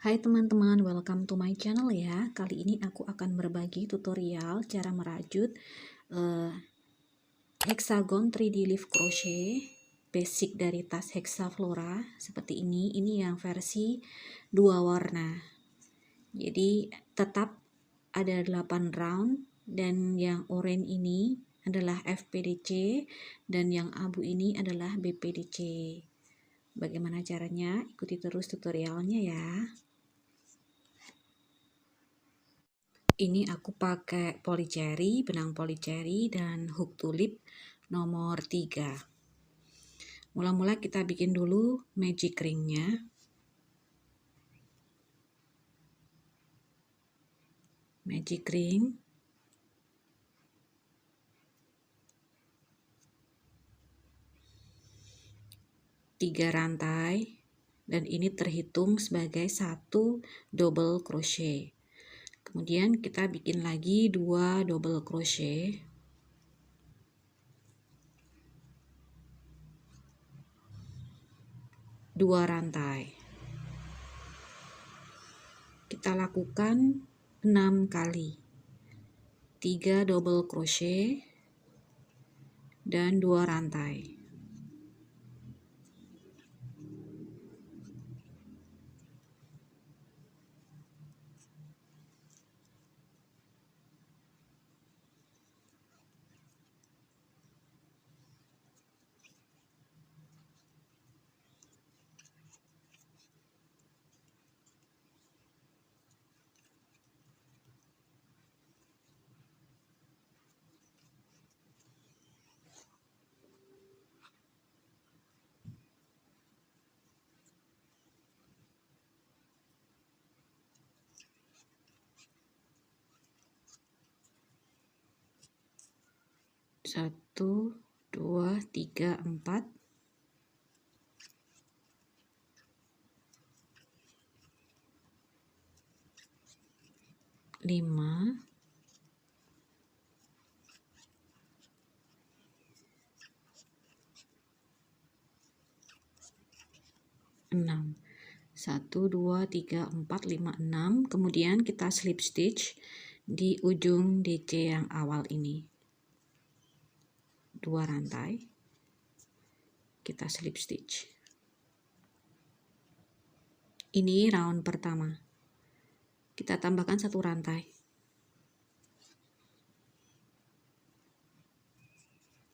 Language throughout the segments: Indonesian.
Hai teman-teman, welcome to my channel ya. Kali ini aku akan berbagi tutorial cara merajut hexagon 3D leaf crochet basic dari tas Hexaflora seperti ini. Ini yang versi 2 warna. Jadi tetap ada 8 round dan yang oranye ini adalah FPDC dan yang abu ini adalah BPDC. Bagaimana caranya? Ikuti terus tutorialnya ya. Ini aku pakai polycherry, benang polycherry dan hook tulip nomor 3. Mula-mula kita bikin dulu magic ringnya. Magic ring. Tiga rantai dan ini terhitung sebagai 1 double crochet. Kemudian kita bikin lagi 2 double crochet. Dua rantai. Kita lakukan 6 kali. 3 double crochet dan 2 rantai. Satu, dua, tiga, empat, 5, 6. 1, 2, 3, 4, 5, 6. Kemudian kita slip stitch di ujung DC yang awal ini. 2 rantai. Kita slip stitch. Ini round pertama. Kita tambahkan 1 rantai.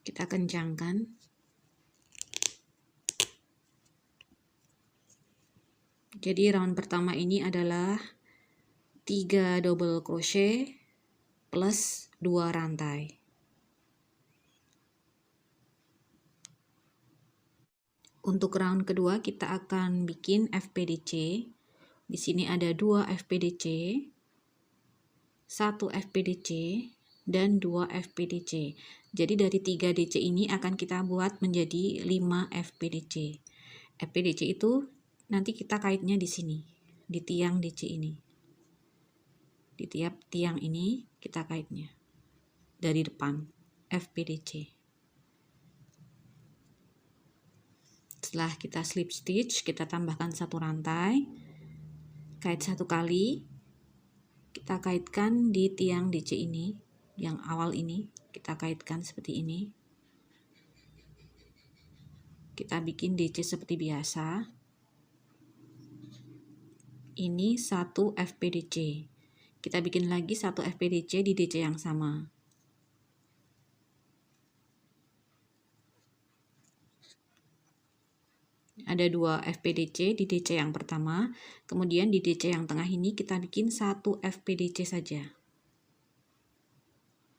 Kita kencangkan. Jadi round pertama ini adalah 3 double crochet plus 2 rantai. Untuk round kedua kita akan bikin FPDC. Di sini ada 2 FPDC, 1 FPDC, dan 2 FPDC. Jadi dari 3 DC ini akan kita buat menjadi 5 FPDC. FPDC itu nanti kita kaitnya di sini, di tiang DC ini. Di tiap tiang ini kita kaitnya dari depan, FPDC. Setelah kita slip stitch, kita tambahkan 1 rantai, kait 1 kali, kita kaitkan di tiang DC ini, yang awal ini, kita kaitkan seperti ini. Kita bikin DC seperti biasa. Ini 1 FPDC. Kita bikin lagi 1 FPDC di DC yang sama. Ada 2 FPDC di DC yang pertama, kemudian di DC yang tengah ini kita bikin 1 FPDC saja.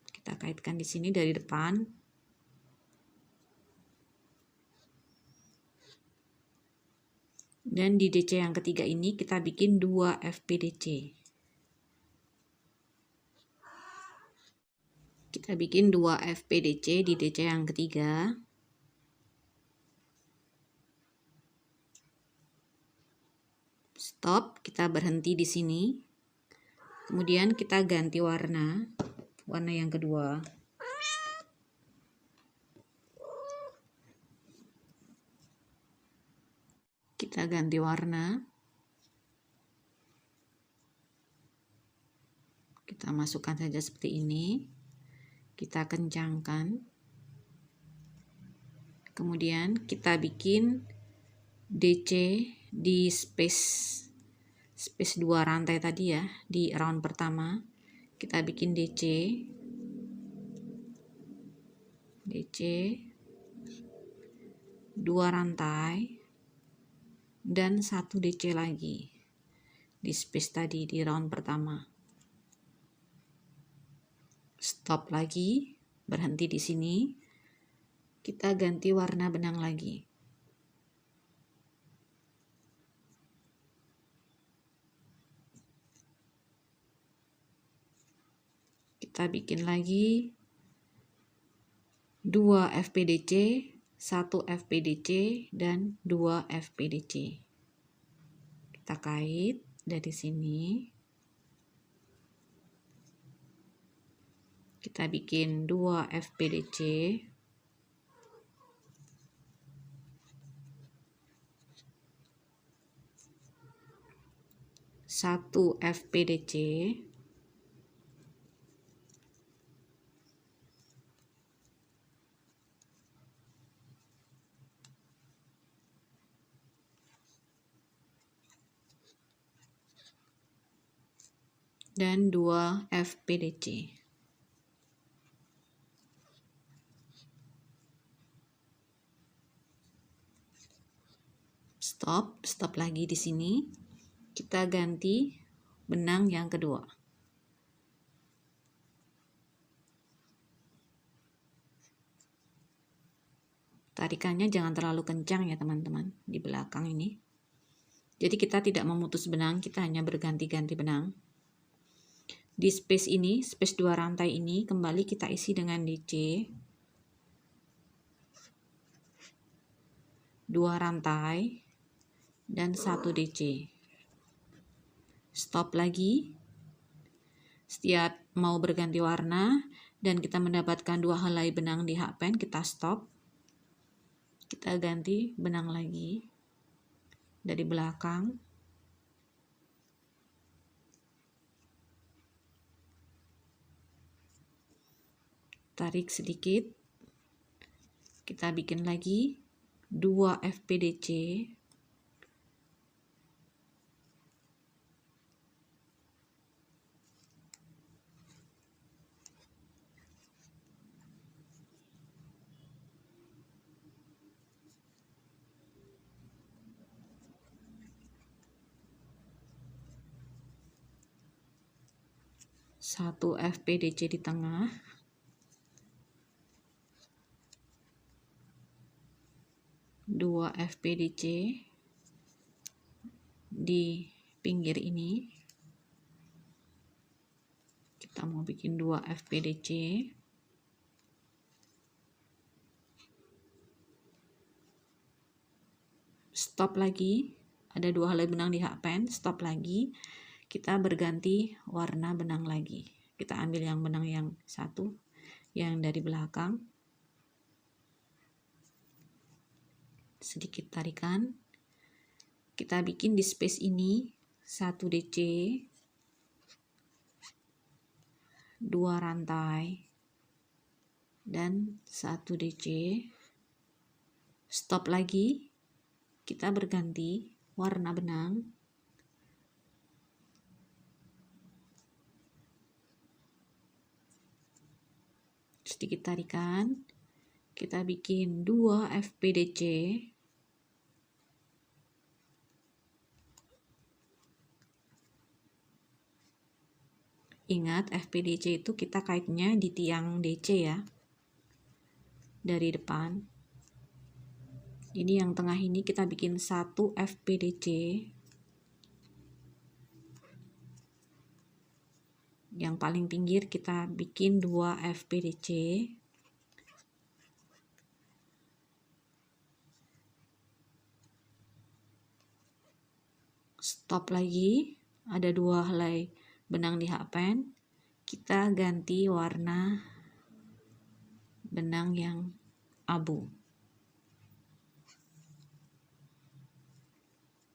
Kita kaitkan di sini dari depan. Dan di DC yang ketiga ini kita bikin 2 FPDC. Kita bikin 2 FPDC di DC yang ketiga. Stop, kita berhenti di sini. Kemudian kita ganti warna yang kedua. Kita ganti warna. Kita masukkan saja seperti ini, kita kencangkan, kemudian kita bikin DC di space 2 rantai tadi ya, di round pertama kita bikin DC 2 rantai dan 1 DC lagi di space tadi di round pertama. Stop lagi, berhenti di sini. Kita ganti warna benang lagi. Kita bikin lagi 2 FPDC, 1 FPDC, dan 2 FPDC. Kita kait dari sini. Kita bikin 2 FPDC. 1 FPDC. Dan 2 FPDC. Stop lagi di sini. Kita ganti benang yang kedua. Tarikannya jangan terlalu kencang ya teman-teman di belakang ini. Jadi kita tidak memutus benang, kita hanya berganti-ganti benang. Di space ini, space 2 rantai ini kembali kita isi dengan DC 2 rantai dan 1 DC. Stop lagi. Setiap mau berganti warna dan kita mendapatkan 2 helai benang di hakpen, kita stop. Kita ganti benang lagi dari belakang. Tarik sedikit. Kita bikin lagi 2 FPDC. Satu FPDC di tengah. Dua FPDC di pinggir ini. Kita mau bikin 2 FPDC. Stop lagi. Ada 2 helai benang di hakpen, stop lagi. Kita berganti warna benang lagi. Kita ambil yang benang yang satu, yang dari belakang. Sedikit tarikan. Kita bikin di space ini 1 DC, 2 rantai, dan 1 DC. Stop lagi. Kita berganti warna benang. Sedikit tarikan. Kita bikin 2 FPDC. Ingat, FPDC itu kita kaitnya di tiang DC ya, dari depan. Ini yang tengah ini kita bikin 1 FPDC. Yang paling pinggir kita bikin 2 FPDC. Stop lagi. Ada 2 helai benang di hakpen. Kita ganti warna benang yang abu.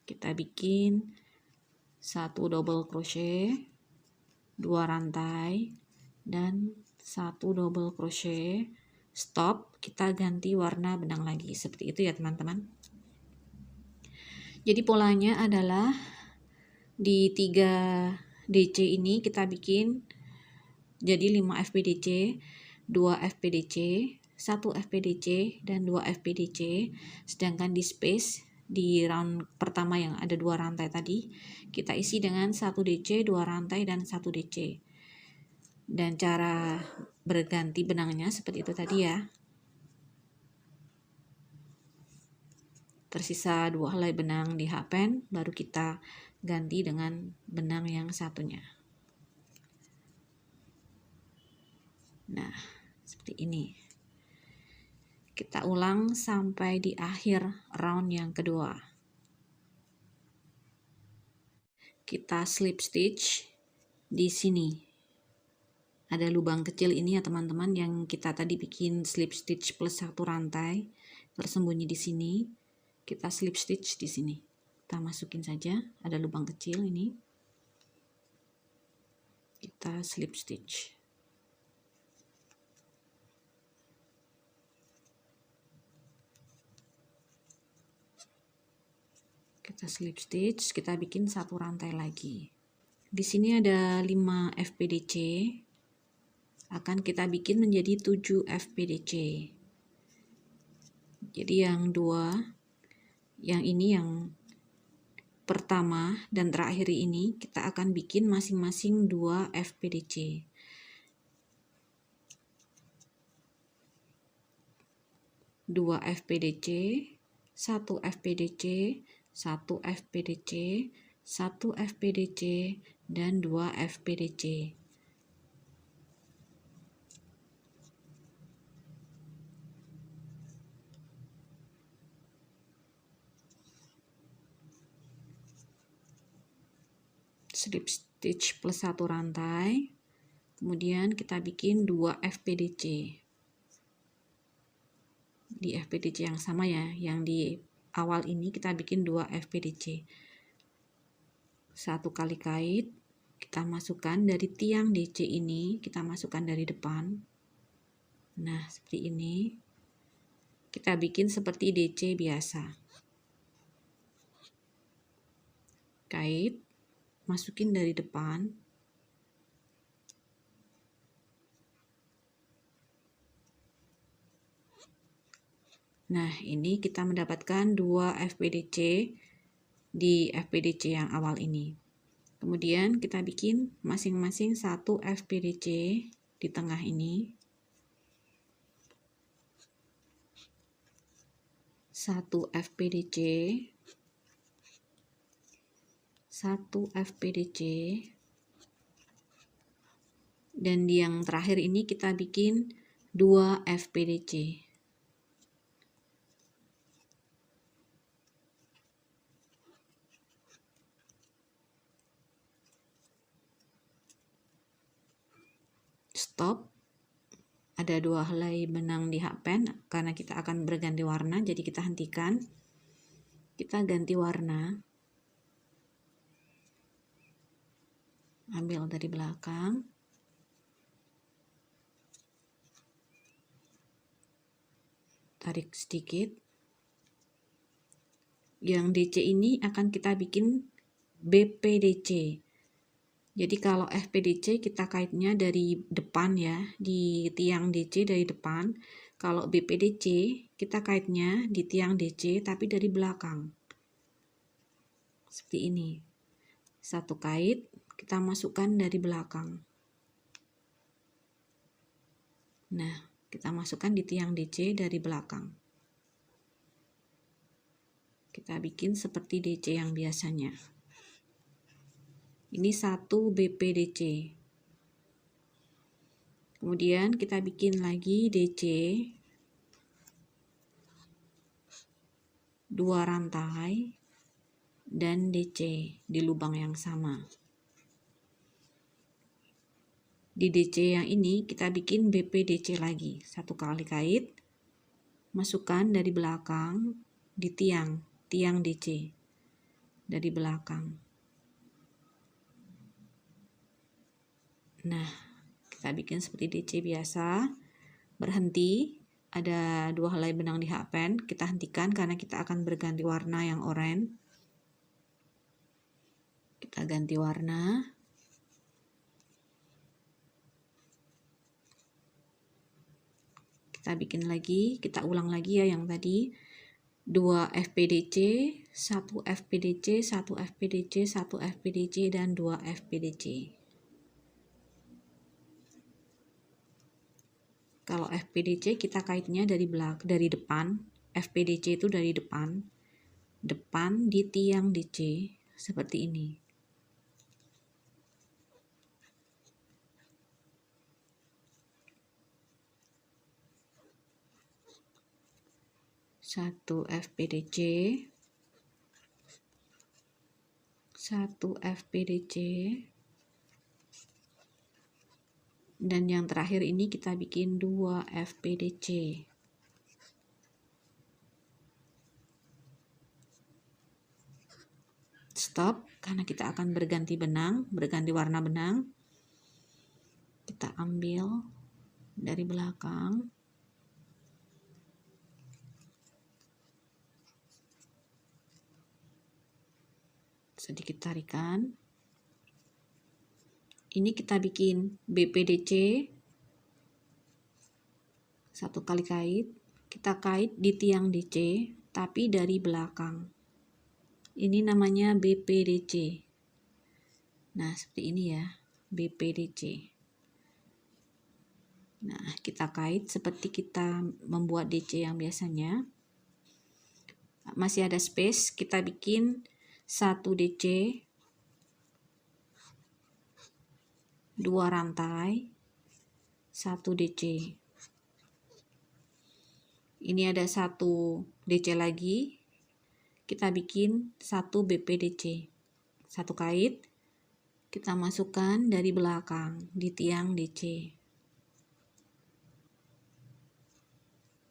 Kita bikin 1 double crochet 2 rantai dan 1 double crochet, stop, kita ganti warna benang lagi. Seperti itu ya teman-teman. Jadi polanya adalah di 3 DC ini kita bikin jadi 5 FPDC, 2 FPDC, 1 FPDC, dan 2 FPDC. Sedangkan di space di round pertama yang ada 2 rantai tadi, kita isi dengan 1 DC, 2 rantai, dan 1 DC. Dan cara berganti benangnya seperti itu tadi ya. Tersisa 2 helai benang di hakpen, baru kita ganti dengan benang yang satunya. Nah, seperti ini. Kita ulang sampai di akhir round yang kedua. Kita slip stitch di sini. Ada lubang kecil ini ya teman-teman, yang kita tadi bikin slip stitch plus 1 rantai tersembunyi di sini. Kita slip stitch di sini. Kita masukin saja, ada lubang kecil ini. Kita slip stitch. Kita slip stitch, kita bikin 1 rantai lagi. Di sini ada 5 FPDC. Akan kita bikin menjadi 7 FPDC. Jadi yang 2, yang ini yang pertama dan terakhir ini kita akan bikin masing-masing 2 FPDC. Dua FPDC, 1 FPDC, 1 FPDC, 1 FPDC, dan 2 FPDC. Slip stitch plus 1 rantai, kemudian kita bikin 2 FPDC. Di FPDC yang sama ya, yang di awal ini kita bikin 2 FPDC. 1 kali kait, kita masukkan dari tiang DC ini, kita masukkan dari depan. Nah, seperti ini. Kita bikin seperti DC biasa. Kait, masukin dari depan. Nah, ini kita mendapatkan 2 FPDC di FPDC yang awal ini. Kemudian kita bikin masing-masing 1 FPDC di tengah ini. 1 FPDC, 1 FPDC, dan di yang terakhir ini kita bikin 2 FPDC. Stop. Ada 2 helai benang di hakpen karena kita akan berganti warna, jadi kita hentikan. Kita ganti warna. Ambil dari belakang. Tarik sedikit. Yang DC ini akan kita bikin BPDC. Jadi kalau FPDC kita kaitnya dari depan ya, di tiang DC dari depan. Kalau BPDC kita kaitnya di tiang DC tapi dari belakang. Seperti ini. 1 kait kita masukkan dari belakang. Nah, kita masukkan di tiang DC dari belakang. Kita bikin seperti DC yang biasanya. Ini 1 BPDC. Kemudian kita bikin lagi DC 2 rantai dan DC di lubang yang sama. Di DC yang ini kita bikin BPDC lagi. 1 kali kait, masukkan dari belakang di tiang DC dari belakang. Nah, kita bikin seperti DC biasa. Berhenti, ada 2 helai benang di hakpen, kita hentikan karena kita akan berganti warna yang oranye. Kita ganti warna. Kita bikin lagi, kita ulang lagi ya yang tadi. 2 FPDC, 1 FPDC, 1 FPDC, 1 FPDC, dan 2 FPDC. Kalau FPDC kita kaitnya dari depan, FPDC itu dari depan di tiang DC seperti ini. Satu FPDC, 1 FPDC, dan yang terakhir ini kita bikin 2 FPDC. Stop, karena kita akan berganti warna benang. Kita ambil dari belakang. Sedikit tarikan. Ini kita bikin BPDC. 1 kali kait. Kita kait di tiang DC, tapi dari belakang. Ini namanya BPDC. Nah, seperti ini ya, BPDC. Nah, kita kait seperti kita membuat DC yang biasanya. Masih ada space, kita bikin 1 DC, 2 rantai, 1 DC. Ini ada 1 DC lagi, kita bikin 1 BPDC. 1 kait, kita masukkan dari belakang di tiang DC.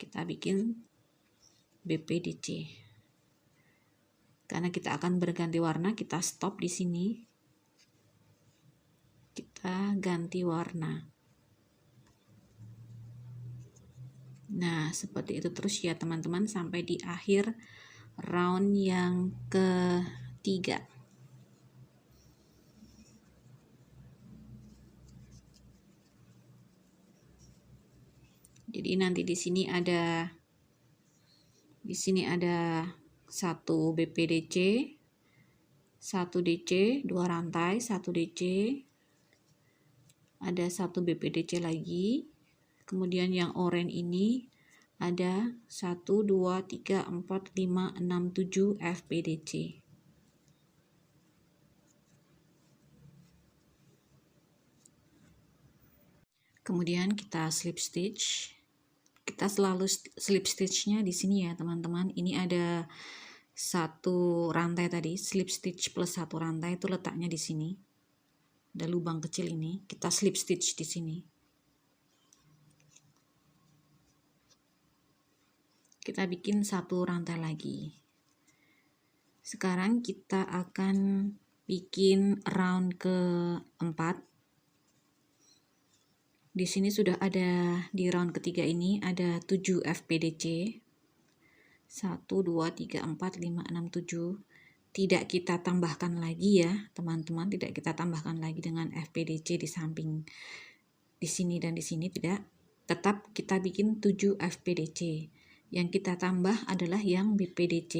Kita bikin BPDC. Karena kita akan berganti warna, kita stop di sini. Kita ganti warna. Nah, seperti itu terus ya teman-teman sampai di akhir round yang ketiga. Jadi nanti di sini ada 1 BPDC, 1 DC, 2 rantai, 1 DC, ada 1 BPDC lagi. Kemudian yang oranye ini ada 1, 2, 3, 4, 5, 6, 7 FPDC. Kemudian kita slip stitch. Kita selalu slip stitchnya di sini ya teman-teman. Ini ada 1 rantai tadi, slip stitch plus 1 rantai itu letaknya di sini. Ada lubang kecil ini, kita slip stitch di sini. Kita bikin 1 rantai lagi. Sekarang kita akan bikin round keempat. Di sini sudah ada, di round ketiga ini ada 7 FPDC. 1, 2, 3, 4, 5, 6, 7. Tidak kita tambahkan lagi ya teman-teman, tidak kita tambahkan lagi dengan FPDC di samping di sini dan di sini, tidak. Tetap kita bikin 7 FPDC. Yang kita tambah adalah yang BPDC.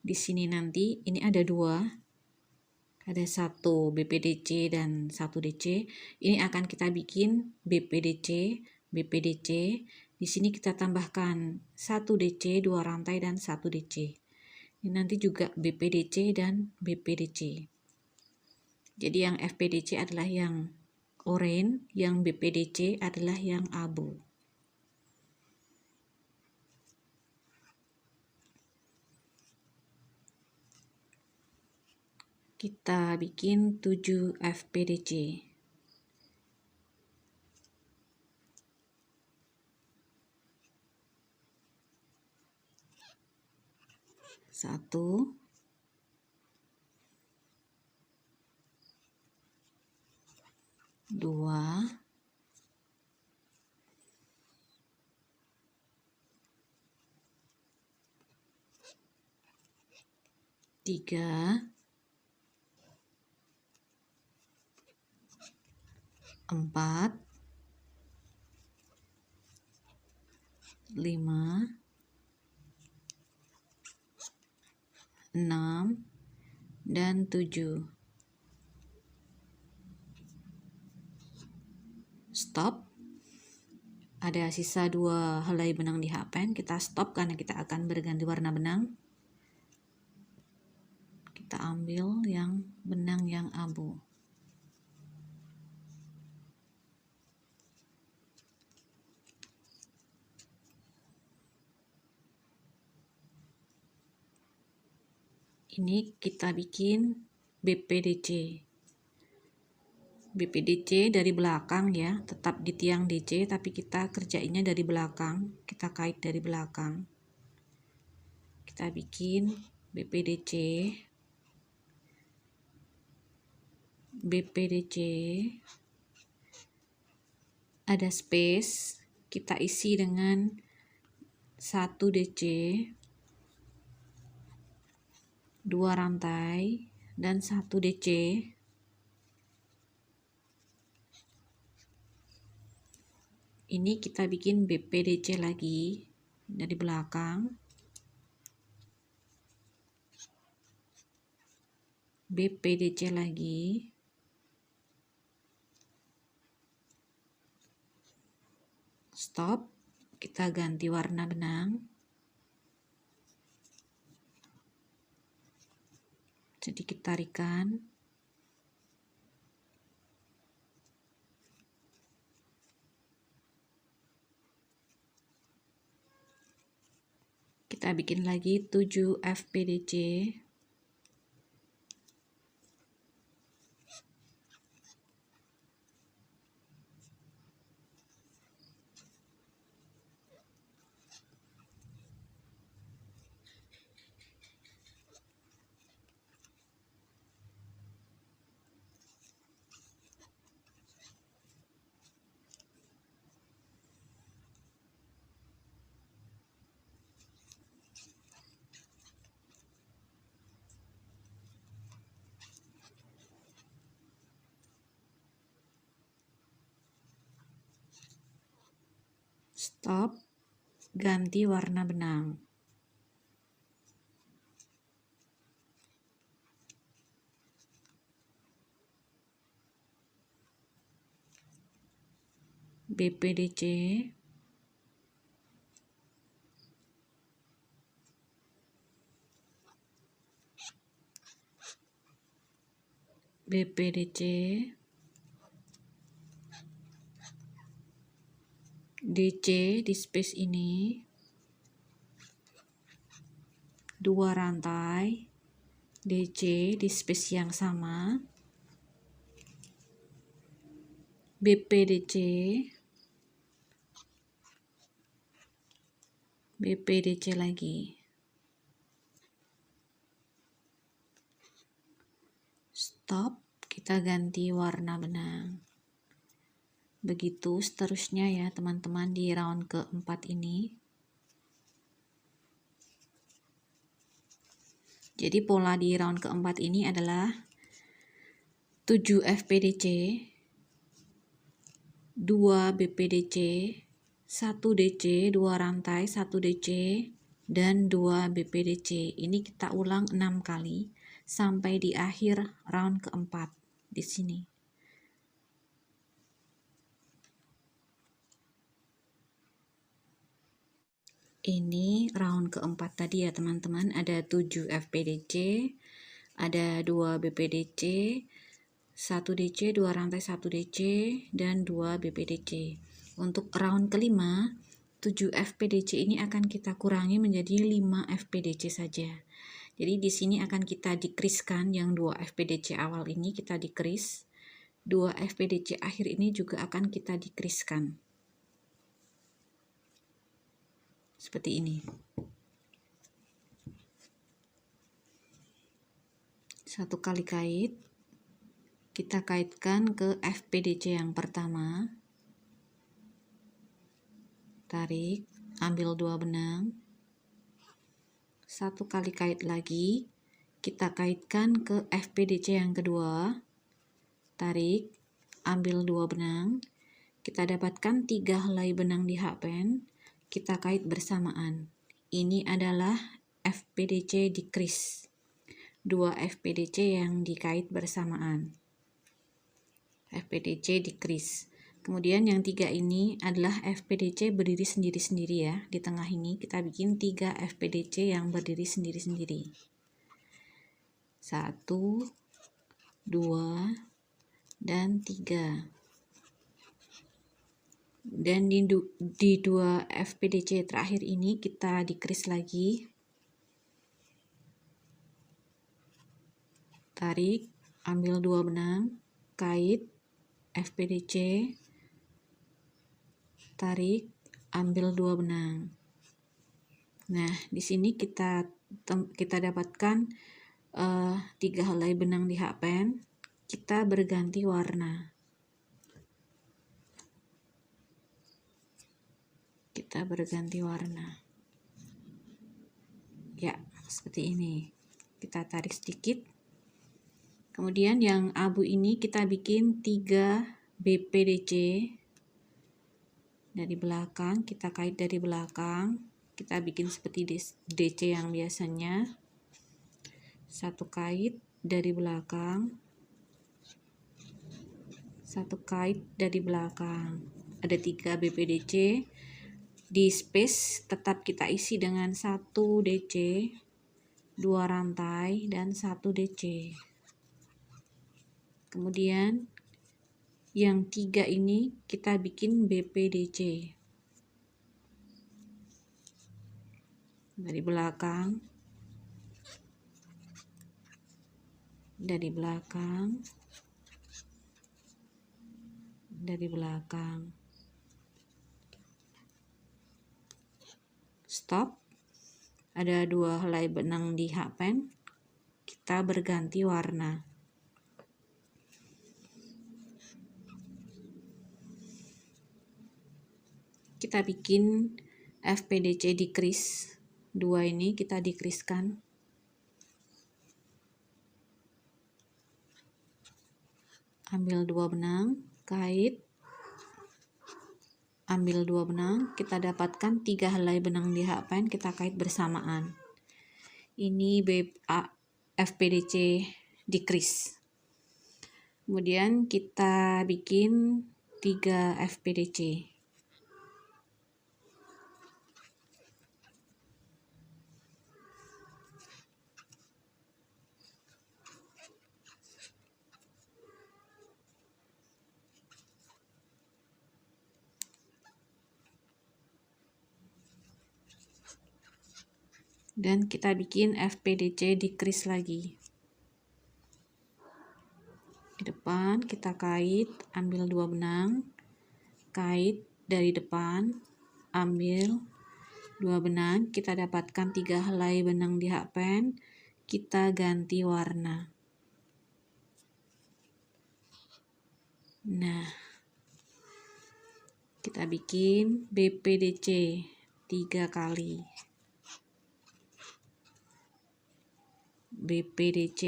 Di sini nanti ini ada 2. Ada 1 BPDC dan 1 DC. Ini akan kita bikin BPDC. Di sini kita tambahkan 1 DC, 2 rantai dan 1 DC. Ini nanti juga BPDC dan BPDC. Jadi yang FPDC adalah yang oranye, yang BPDC adalah yang abu. Kita bikin 7 FPDC. Satu, 3, 4, 5, 6, dan 7. Stop. Ada sisa 2 helai benang di hakpen, kita stop karena kita akan berganti warna benang. Kita ambil yang benang yang abu. Ini kita bikin BPDC. BPDC dari belakang ya, tetap di tiang DC tapi kita kerjainnya dari belakang, kita kait dari belakang. Kita bikin BPDC. BPDC ada space, kita isi dengan 1 DC, 2 rantai, dan 1 DC. Ini kita bikin BPDC lagi dari belakang. BPDC lagi. Stop. Kita ganti warna benang. Sedikit tarikan. Kita bikin lagi 7 FPDC. Stop, ganti warna benang. BPDC. BPDC. DC di space ini 2 rantai, DC di space yang sama, BPDC, BPDC lagi. Stop, kita ganti warna benang. Begitu seterusnya ya teman-teman di round keempat ini. Jadi pola di round keempat ini adalah 7 FPDC, 2 BPDC, 1 DC, 2 rantai, 1 DC, dan 2 BPDC. Ini kita ulang 6 kali sampai di akhir round keempat di sini. Ini round keempat tadi ya teman-teman, ada 7 FPDC, ada 2 BPDC, 1 DC, 2 rantai, 1 DC, dan 2 BPDC. Untuk round kelima, 7 FPDC ini akan kita kurangi menjadi 5 FPDC saja. Jadi di sini akan kita decrease-kan, yang 2 FPDC awal ini kita decrease, 2 FPDC akhir ini juga akan kita decrease-kan. Seperti ini. Satu kali kait, kita kaitkan ke FPDC yang pertama. Tarik, ambil 2 benang. Satu kali kait lagi, Kita kaitkan ke FPDC yang kedua. Tarik, ambil 2 benang. Kita dapatkan 3 helai benang di hakpen. Kita kait bersamaan. Ini adalah FPDC decrease. 2 FPDC yang dikait bersamaan. FPDC decrease. Kemudian yang 3 ini adalah FPDC berdiri sendiri-sendiri ya. Di tengah ini kita bikin 3 FPDC yang berdiri sendiri-sendiri. 1, 2, dan 3. Dan di 2 FPDC terakhir ini kita decrease lagi. Tarik, ambil 2 benang, kait FPDC, tarik, ambil 2 benang. Nah, di sini kita dapatkan 3 helai benang di hakpen. Kita berganti warna. Kita berganti warna. Ya, seperti ini. Kita tarik sedikit. Kemudian yang abu ini kita bikin 3 BPDC dari belakang, kita kait dari belakang. Kita bikin seperti DC yang biasanya. 1 kait dari belakang. 1 kait dari belakang. Ada 3 BPDC. Di space tetap kita isi dengan 1 DC, 2 rantai, dan 1 DC. Kemudian yang 3 ini kita bikin BPDC. Dari belakang. Dari belakang. Dari belakang. Stop. Ada 2 helai benang di hakpen. Kita berganti warna. Kita bikin FPDC decrease. 2 ini kita decrease-kan. Ambil 2 benang, kait. Ambil 2 benang, kita dapatkan 3 helai benang di hakpen, kita kait bersamaan. Ini FPDC decrease. Kemudian kita bikin 3 FPDC. Dan kita bikin FPDC decrease lagi. Di depan kita kait, ambil 2 benang, kait dari depan, ambil 2 benang, kita dapatkan 3 helai benang di hakpen, kita ganti warna. Nah, kita bikin BPDC 3 kali. BPDC,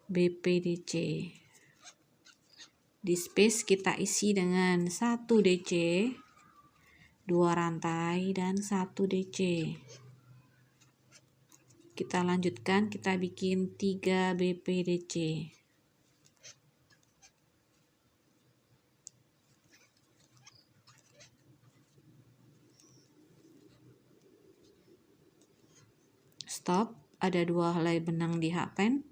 BPDC. Di space kita isi dengan 1 DC, 2 rantai, dan 1 DC. Kita lanjutkan, kita bikin 3 BPDC. Stop, ada 2 helai benang di hakpen.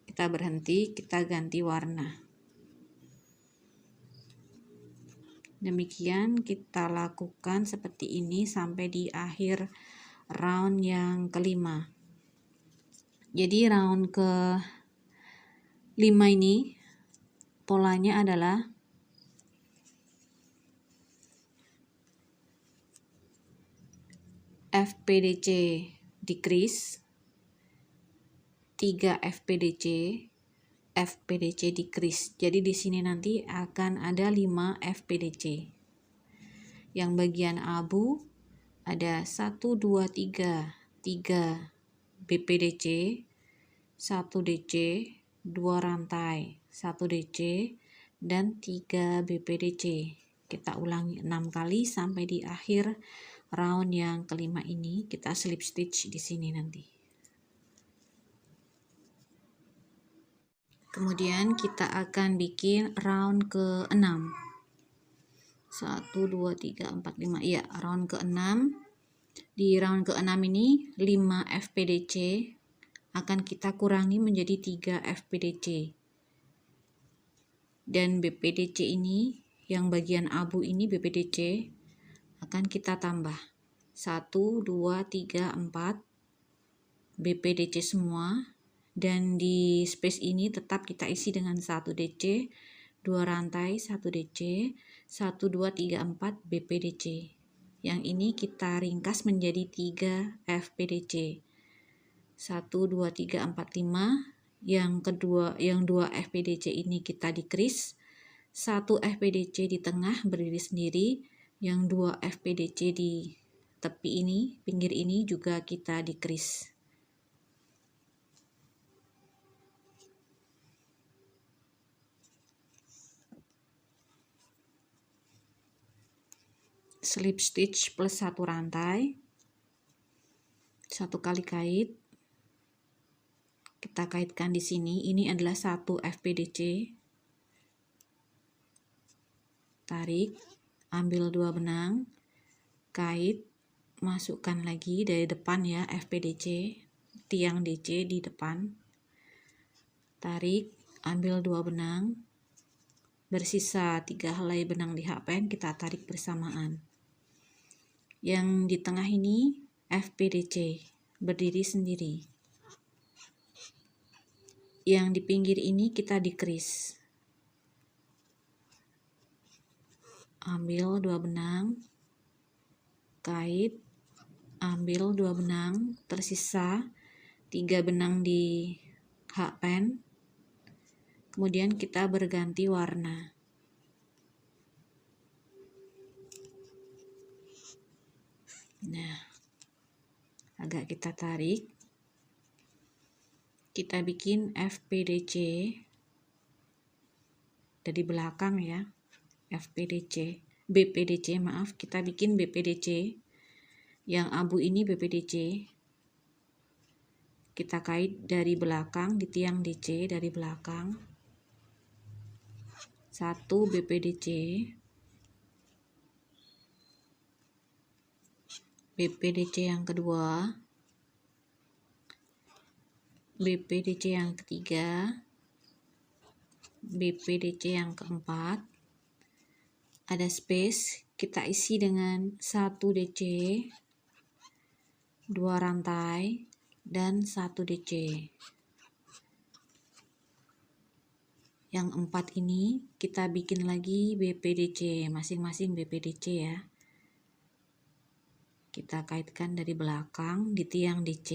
Kita berhenti, kita ganti warna. Demikian kita lakukan seperti ini sampai di akhir round yang kelima. Jadi round ke-5 ini polanya adalah FPDC decrease, 3 FPDC, FPDC decrease. Jadi di sini nanti akan ada 5 FPDC. Yang bagian abu ada 1, 2, 3. 3 BPDC, 1 DC, 2 rantai, 1 DC, dan 3 BPDC. Kita ulangi 6 kali sampai di akhir round yang kelima ini. Kita slip stitch di sini nanti. Kemudian kita akan bikin round ke-6. 1 2 3 4 5. Ya, round ke-6. Di round ke-6 ini 5 FPDC akan kita kurangi menjadi 3 FPDC. Dan BPDC ini yang bagian abu ini BPDC akan kita tambah 1 2 3 4 BPDC semua. Dan di space ini tetap kita isi dengan 1 DC, 2 rantai, 1 DC, 1 2 3 4 BPDC. Yang ini kita ringkas menjadi 3 FPDC. 1 2 3 4 5. Yang 2 FPDC ini kita decrease. 1 FPDC di tengah berdiri sendiri. Yang 2 FPDC di tepi ini, pinggir ini juga kita decrease. Slip stitch plus 1 rantai, 1 kali kait, kita kaitkan di sini. Ini adalah 1 FPDC, tarik, ambil 2 benang, kait, masukkan lagi dari depan ya FPDC, tiang DC di depan, tarik, ambil 2 benang, bersisa 3 helai benang di hakpen, kita tarik bersamaan. Yang di tengah ini FPDC, berdiri sendiri. Yang di pinggir ini kita decrease. Ambil 2 benang, kait, ambil 2 benang, tersisa 3 benang di hakpen. Kemudian kita berganti warna. Nah, agak kita tarik. Kita bikin FPDC dari belakang ya. BPDC maaf, kita bikin BPDC. Yang abu ini BPDC. Kita kait dari belakang di tiang DC dari belakang. 1 BPDC. BPDC yang kedua, BPDC yang ketiga, BPDC yang keempat. Ada space, kita isi dengan 1 DC, 2 rantai, dan 1 DC. Yang 4 ini kita bikin lagi BPDC, masing-masing BPDC ya. Kita kaitkan dari belakang di tiang DC.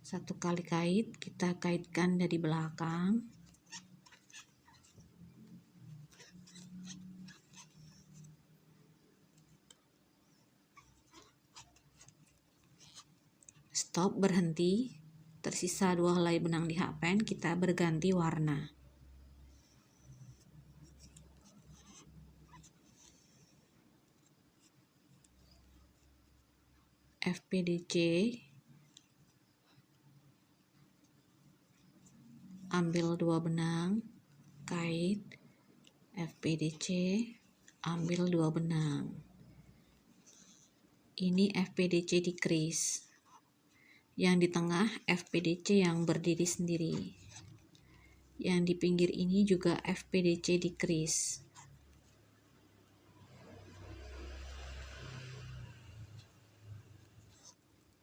1 kali kait, kita kaitkan dari belakang. Stop, berhenti. Tersisa 2 helai benang di hakpen, kita berganti warna. FPDC, ambil 2 benang, kait, FPDC, ambil 2 benang. Ini FPDC decrease. Yang di tengah FPDC yang berdiri sendiri. Yang di pinggir ini juga FPDC decrease.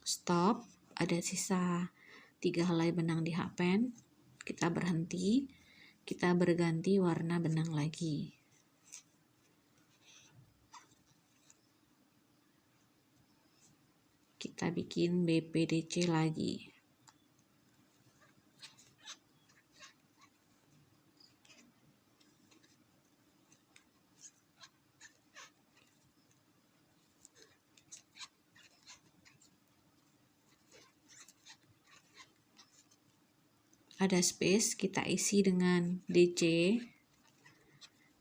Stop, ada sisa 3 helai benang di hakpen. Kita berhenti, kita berganti warna benang lagi. Kita bikin BPDC lagi. ada space, kita isi dengan DC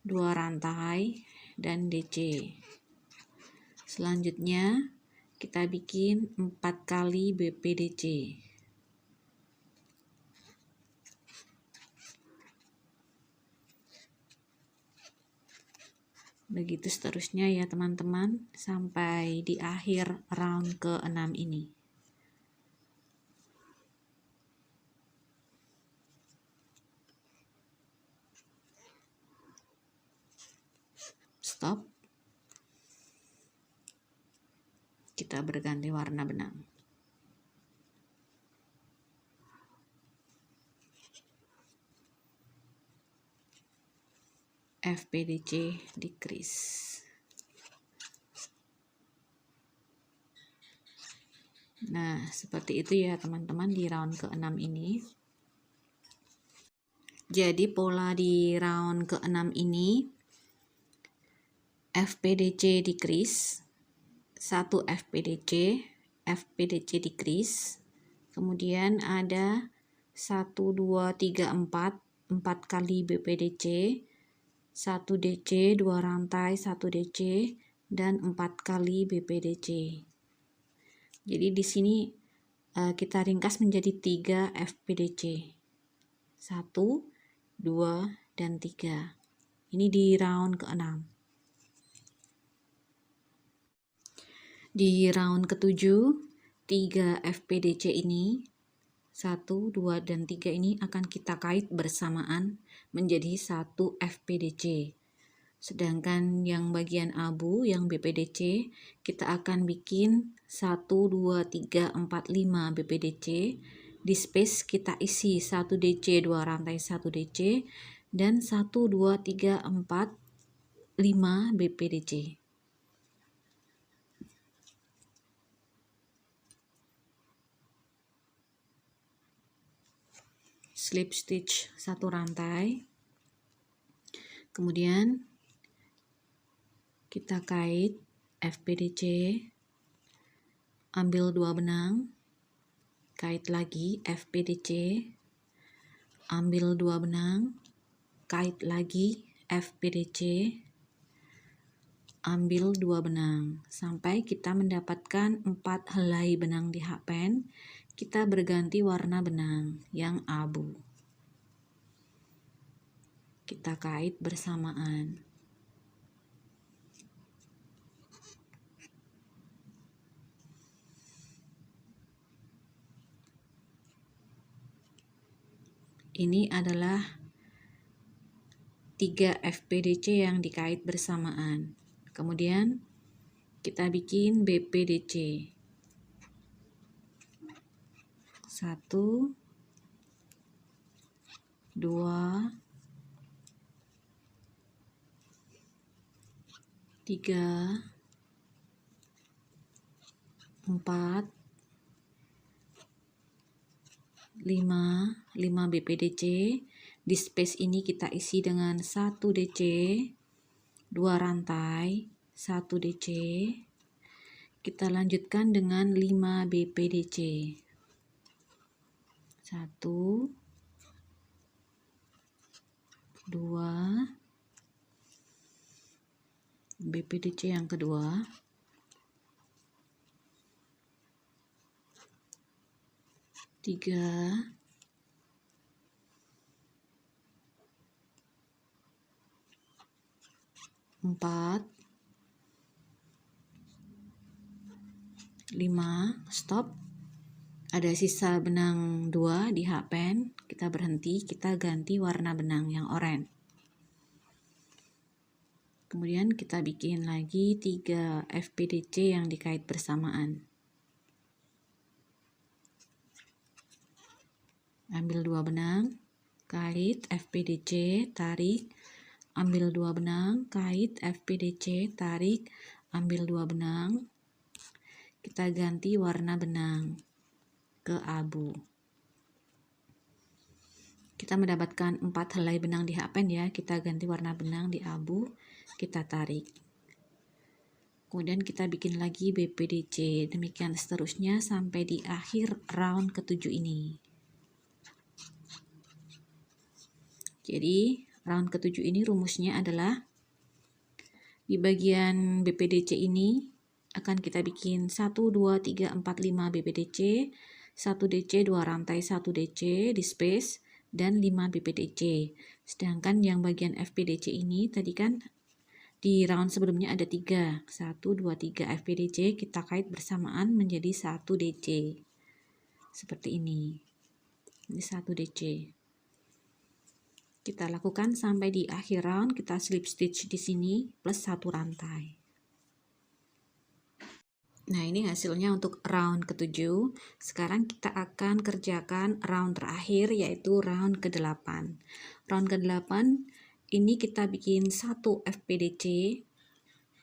2 rantai dan DC. Selanjutnya kita bikin 4 kali BPDC. Begitu seterusnya ya teman-teman, sampai di akhir round ke-6 ini. Stop. Kita berganti warna benang. FPDC decrease. Nah, seperti itu ya teman-teman di round ke-6 ini. Jadi pola di round ke-6 ini FPDC decrease, 1 FPDC, FPDC decrease, kemudian ada 1, 2, 3, 4 kali BPDC, 1 DC, 2 rantai, 1 DC, dan 4 kali BPDC. Jadi di sini kita ringkas menjadi 3 FPDC. 1, 2, dan 3. Ini di round ke-6. Di round ke-7, 3 FPDC ini, 1, 2, dan 3 ini akan kita kait bersamaan menjadi 1 FPDC. Sedangkan yang bagian abu, yang BPDC, kita akan bikin 1, 2, 3, 4, 5 BPDC. Di space kita isi 1 DC, 2 rantai, 1 DC, dan 1, 2, 3, 4, 5 BPDC. Slip stitch 1 rantai, kemudian kita kait FPDC, ambil 2 benang, kait lagi FPDC, ambil 2 benang, kait lagi FPDC, ambil 2 benang, sampai kita mendapatkan 4 helai benang di hakpen. Kita berganti warna benang yang abu. Kita kait bersamaan. Ini adalah 3 FPDC yang dikait bersamaan. Kemudian kita bikin BPDC. 1, 2, 3, 4, 5 BPDC. Di space ini kita isi dengan 1 DC, 2 rantai, 1 DC. Kita lanjutkan dengan 5 BPDC. 1, 2, BPDC yang kedua, 3, 4, 5, stop. Ada sisa benang 2 di hakpen, kita berhenti, kita ganti warna benang yang oranye. Kemudian kita bikin lagi 3 FPDC yang dikait bersamaan. Ambil 2 benang, kait FPDC, tarik, ambil 2 benang, kait FPDC, tarik, ambil 2 benang. Kita ganti warna benang ke abu. Kita mendapatkan 4 helai benang di hakpen ya, kita ganti warna benang di abu, kita tarik. Kemudian kita bikin lagi BPDC, demikian seterusnya sampai di akhir round ke-7 ini. Jadi round ke-7 ini rumusnya adalah di bagian BPDC ini akan kita bikin 1, 2, 3, 4, 5 BPDC, 1 DC, 2 rantai, 1 DC di space, dan 5 BPDC. Sedangkan yang bagian FPDC ini tadi kan di round sebelumnya ada 3, 1, 2, 3 FPDC, kita kait bersamaan menjadi 1 DC. Seperti ini. Ini 1 DC. Kita lakukan sampai di akhir round, kita slip stitch di sini plus 1 rantai. Nah, ini hasilnya untuk round ke-7. Sekarang kita akan kerjakan round terakhir, yaitu round ke-8. Round ke-8 ini kita bikin 1 FPDC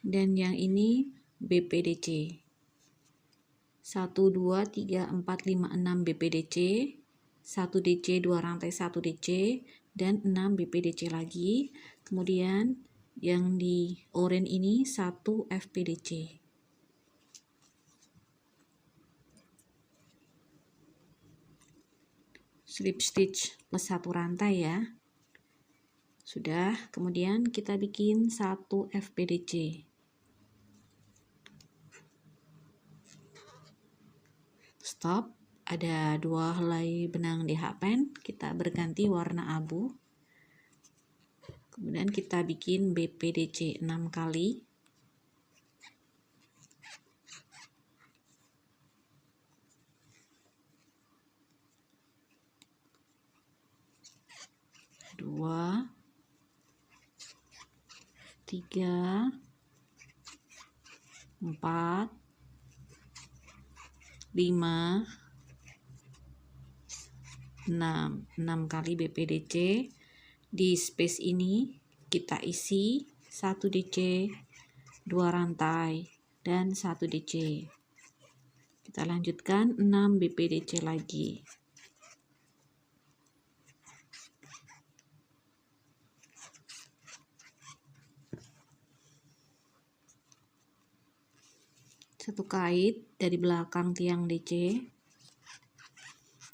dan yang ini BPDC. 1, 2, 3, 4, 5, 6 BPDC, 1 DC, 2 rantai, 1 DC, dan 6 BPDC lagi. Kemudian yang di oranye ini 1 FPDC. Slip stitch plus 1 rantai ya. Sudah, kemudian kita bikin 1 FPDC. Stop, ada 2 helai benang di hakpen, kita berganti warna abu. Kemudian kita bikin BPDC 6 kali. Dua, 3, 4, 5, 6 kali BPDC. Di space ini kita isi 1 DC, 2 rantai, dan 1 DC. Kita lanjutkan 6 BPDC lagi. Satu kait dari belakang tiang DC,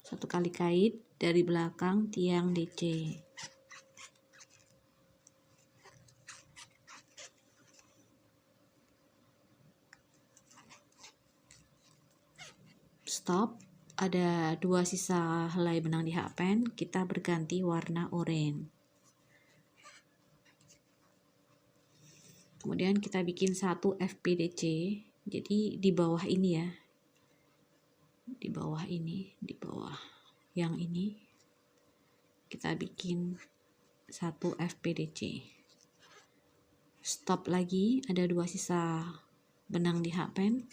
satu kali kait dari belakang tiang DC. Stop, ada 2 sisa helai benang di hakpen, kita berganti warna oranye. Kemudian kita bikin 1 FPDC. Jadi di bawah ini ya, di bawah ini, di bawah yang ini kita bikin 1 FPDC. Stop lagi, ada 2 sisa benang di hakpen,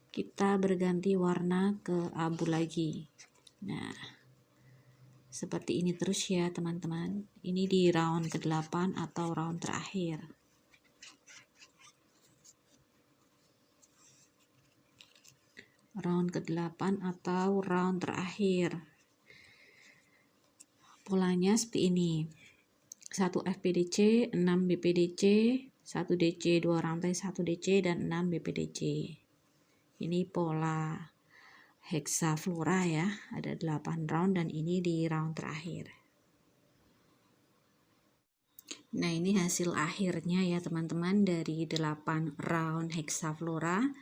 kita berganti warna ke abu lagi. Nah, seperti ini terus ya teman-teman. Ini di round ke-8 atau round terakhir. Round ke-8 atau round terakhir. Polanya seperti ini. 1 FPDC, 6 BPDC, 1 DC, 2 rantai, 1 DC, dan 6 BPDC. Ini pola hexaflora ya. Ada 8 round dan ini di round terakhir. Nah, ini hasil akhirnya ya teman-teman dari 8 round hexaflora.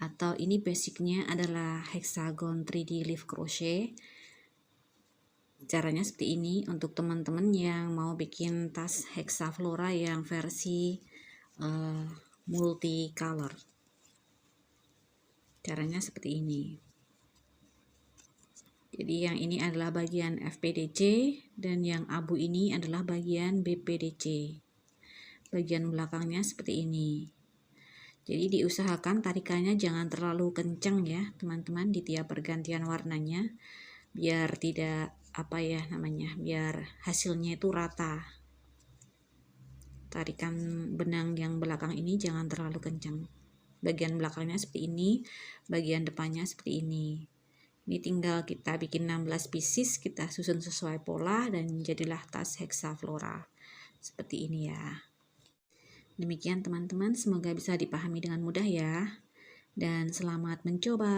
Atau ini basicnya adalah hexagon 3D leaf crochet. Caranya seperti ini untuk teman-teman yang mau bikin tas hexaflora yang versi multicolor. Caranya seperti ini. Jadi yang ini adalah bagian FPDC dan yang abu ini adalah bagian BPDC. Bagian belakangnya seperti ini. Jadi diusahakan tarikannya jangan terlalu kencang ya teman-teman di tiap pergantian warnanya, biar tidak biar hasilnya itu rata. Tarikan benang yang belakang ini jangan terlalu kencang. Bagian belakangnya seperti ini, bagian depannya seperti ini. Ini tinggal kita bikin 16 pieces, kita susun sesuai pola dan jadilah tas hexaflora. Seperti ini ya. Demikian teman-teman, semoga bisa dipahami dengan mudah ya. Dan selamat mencoba.